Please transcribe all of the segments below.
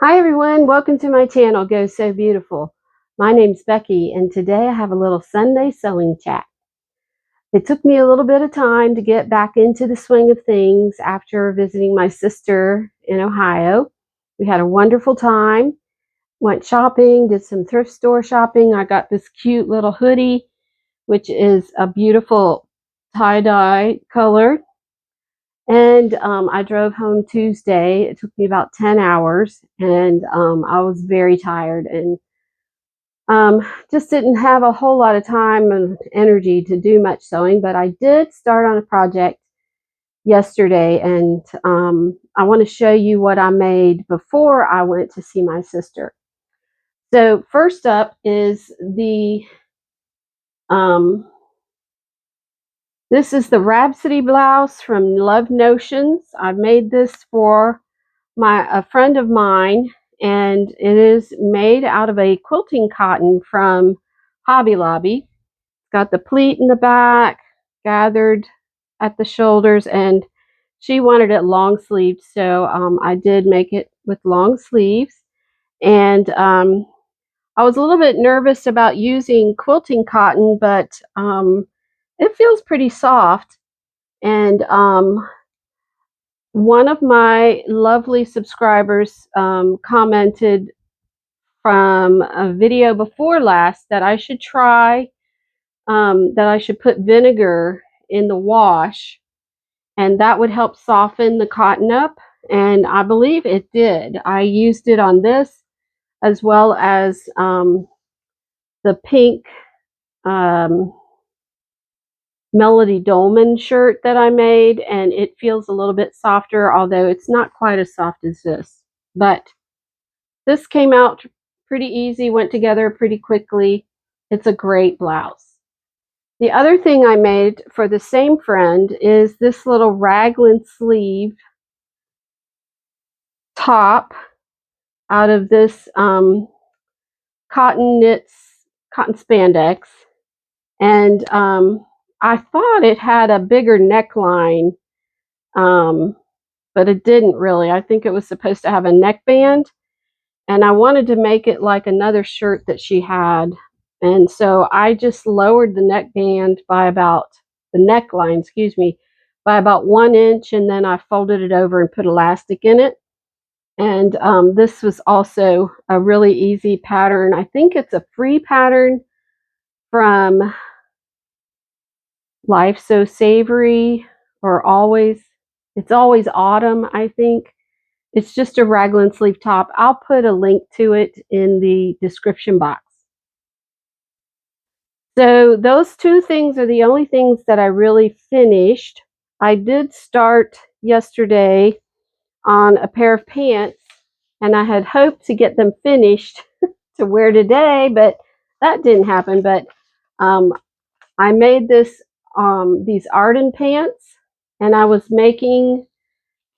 Hi everyone, welcome to my channel, Go So Beautiful. My name's Becky and today I have a little Sunday sewing chat. It took me a little bit of time to get back into the swing of things after visiting my sister in Ohio. We had a wonderful time, went shopping, did some thrift store shopping. I got this cute little hoodie, which is a beautiful tie-dye color. And I drove home Tuesday. It took me about 10 hours and I was very tired and just didn't have a whole lot of time and energy to do much sewing, but I did start on a project yesterday and I want to show you what I made before I went to see my sister. So first up is um, this is the Rhapsody blouse from Love Notions. I made this for a friend of mine, and it is made out of a quilting cotton from Hobby Lobby. It's got the pleat in the back, gathered at the shoulders, and she wanted it long sleeved, so I did make it with long sleeves. And I was a little bit nervous about using quilting cotton, but it feels pretty soft. And one of my lovely subscribers commented from a video before last that I should try, that I should put vinegar in the wash and that would help soften the cotton up. And I believe it did. I used it on this as well as the pink um, Melody Dolman shirt that I made, and it feels a little bit softer, although it's not quite as soft as this. But this came out pretty easy, went together pretty quickly. It's a great blouse. The other thing I made for the same friend is this little Raglan Sleeve top out of this cotton spandex. And I thought it had a bigger neckline, but it didn't really. I think it was supposed to have a neckband. And I wanted to make it like another shirt that she had. And so I just lowered the neckband by about, the neckline, excuse me, by about 1 inch, and then I folded it over and put elastic in it. And this was also a really easy pattern. I think it's a free pattern from Life So Savory, or it's always autumn, I think. It's just a raglan sleeve top. I'll put a link to it in the description box. So those two things are the only things that I really finished. I did start yesterday on a pair of pants, and I had hoped to get them finished to wear today, but that didn't happen. But I made these Arden pants, and I was making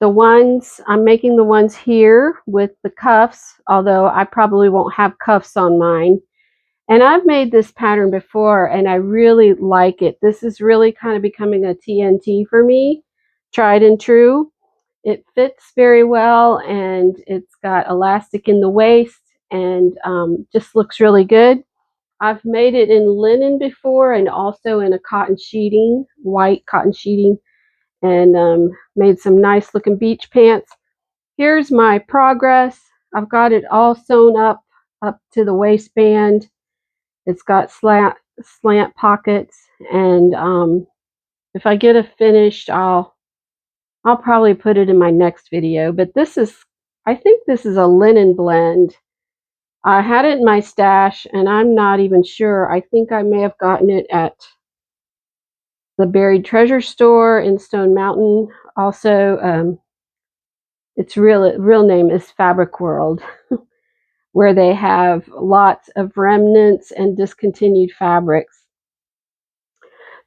I'm making the ones here with the cuffs, although I probably won't have cuffs on mine. And I've made this pattern before and I really like it. This is really kind of becoming a TNT for me, tried and true. It fits very well and it's got elastic in the waist and just looks really good. I've made it in linen before and also in a cotton sheeting, white cotton sheeting, and made some nice looking beach pants. Here's my progress. I've got it all sewn up to the waistband. It's got slant pockets, and if I get it finished, I'll probably put it in my next video. But I think this is a linen blend. I had it in my stash, and I'm not even sure. I think I may have gotten it at the Buried Treasure store in Stone Mountain. Also, its real name is Fabric World, where they have lots of remnants and discontinued fabrics.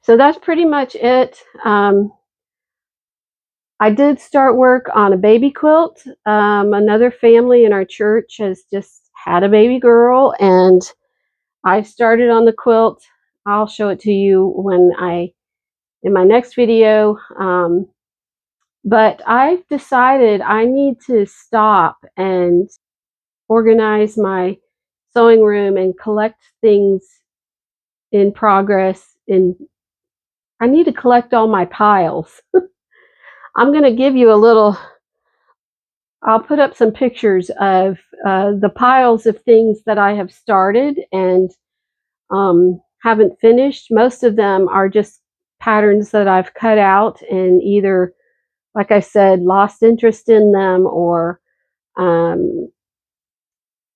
So that's pretty much it. I did start work on a baby quilt. Another family in our church has just had a baby girl, and I started on the quilt. I'll show it to you in my next video. But I've decided I need to stop and organize my sewing room and collect things in progress. I need to collect all my piles. I'm going to give you a little, I'll put up some pictures of the piles of things that I have started and haven't finished. Most of them are just patterns that I've cut out and either, like I said, lost interest in them, or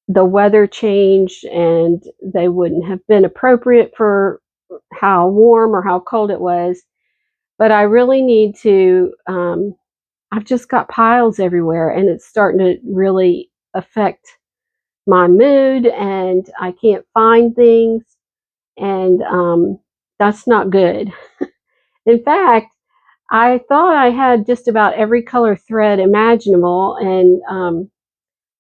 the weather changed and they wouldn't have been appropriate for how warm or how cold it was. But I really need to, I've just got piles everywhere and it's starting to really affect my mood, and I can't find things, and that's not good. In fact, I thought I had just about every color thread imaginable, and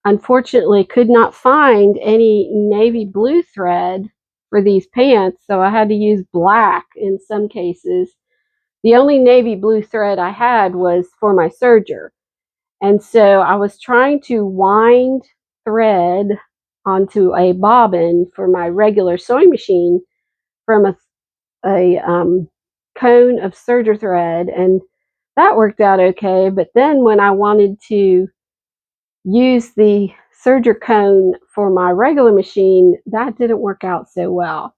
unfortunately could not find any navy blue thread for these pants, so I had to use black in some cases. The only navy blue thread I had was for my serger, and so I was trying to wind thread onto a bobbin for my regular sewing machine from a cone of serger thread, and that worked out okay. But then when I wanted to use the serger cone for my regular machine, that didn't work out so well.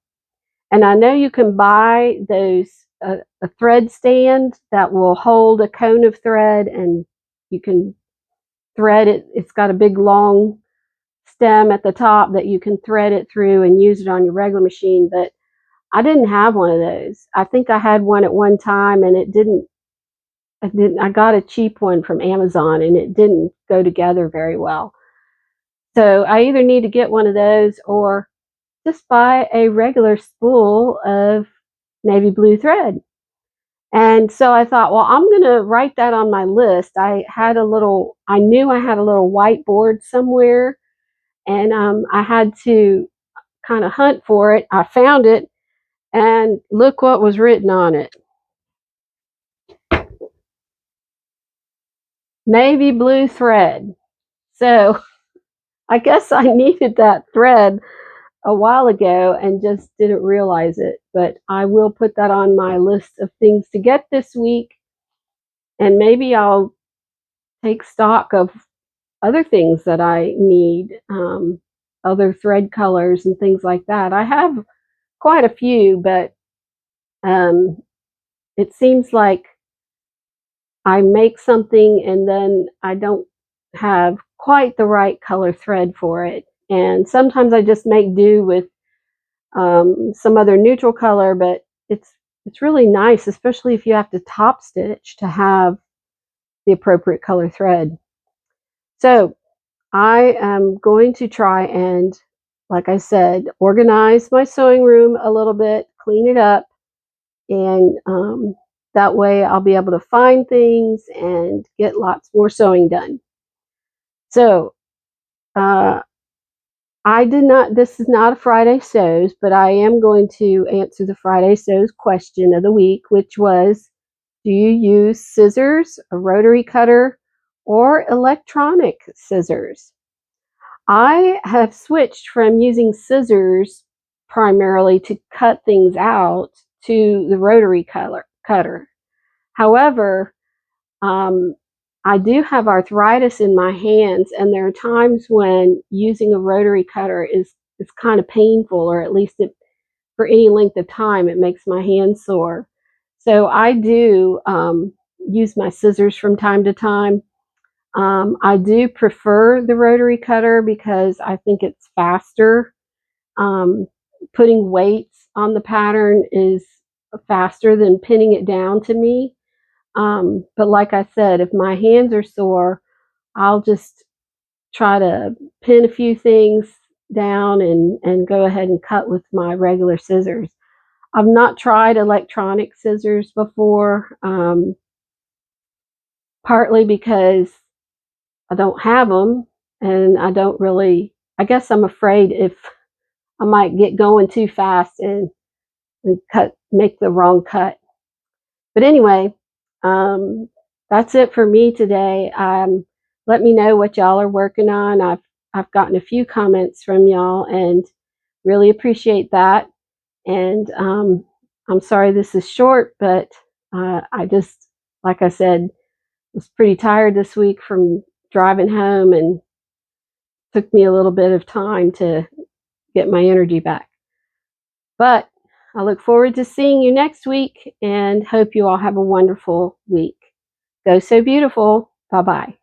And I know you can buy those a thread stand that will hold a cone of thread, and you can thread it. It's got a big long stem at the top that you can thread it through and use it on your regular machine, but I didn't have one of those. I think I had one at one time and I got a cheap one from Amazon and it didn't go together very well. So I either need to get one of those or just buy a regular spool of navy blue thread. And so I thought, well, I'm going to write that on my list. I knew I had a little whiteboard somewhere, and I had to kind of hunt for it. I found it, and look what was written on it. Navy blue thread. So I guess I needed that thread a while ago and just didn't realize it. But I will put that on my list of things to get this week. And maybe I'll take stock of other things that I need, other thread colors and things like that. I have quite a few, but it seems like I make something and then I don't have quite the right color thread for it. And sometimes I just make do with some other neutral color, but it's really nice, especially if you have to top stitch, to have the appropriate color thread. So I am going to try and, like I said, organize my sewing room a little bit, clean it up, and that way I'll be able to find things and get lots more sewing done. So this is not a Friday Sews, but I am going to answer the Friday Sews question of the week, which was, do you use scissors, a rotary cutter, or electronic scissors? I have switched from using scissors primarily to cut things out to the rotary cutter. However, I do have arthritis in my hands, and there are times when using a rotary cutter is kind of painful, or at least for any length of time, it makes my hands sore. So I do use my scissors from time to time. I do prefer the rotary cutter because I think it's faster. Um, Putting weights on the pattern is faster than pinning it down to me. But like I said, if my hands are sore, I'll just try to pin a few things down and go ahead and cut with my regular scissors. I've not tried electronic scissors before, partly because I don't have them, and I guess I'm afraid if I might get going too fast and make the wrong cut. But anyway, that's it for me today. Let me know what y'all are working on. I've I've gotten a few comments from y'all and really appreciate that. And I'm sorry this is short, but I just, like I said, was pretty tired this week from driving home, and took me a little bit of time to get my energy back. But I look forward to seeing you next week and hope you all have a wonderful week. Go so beautiful. Bye-bye.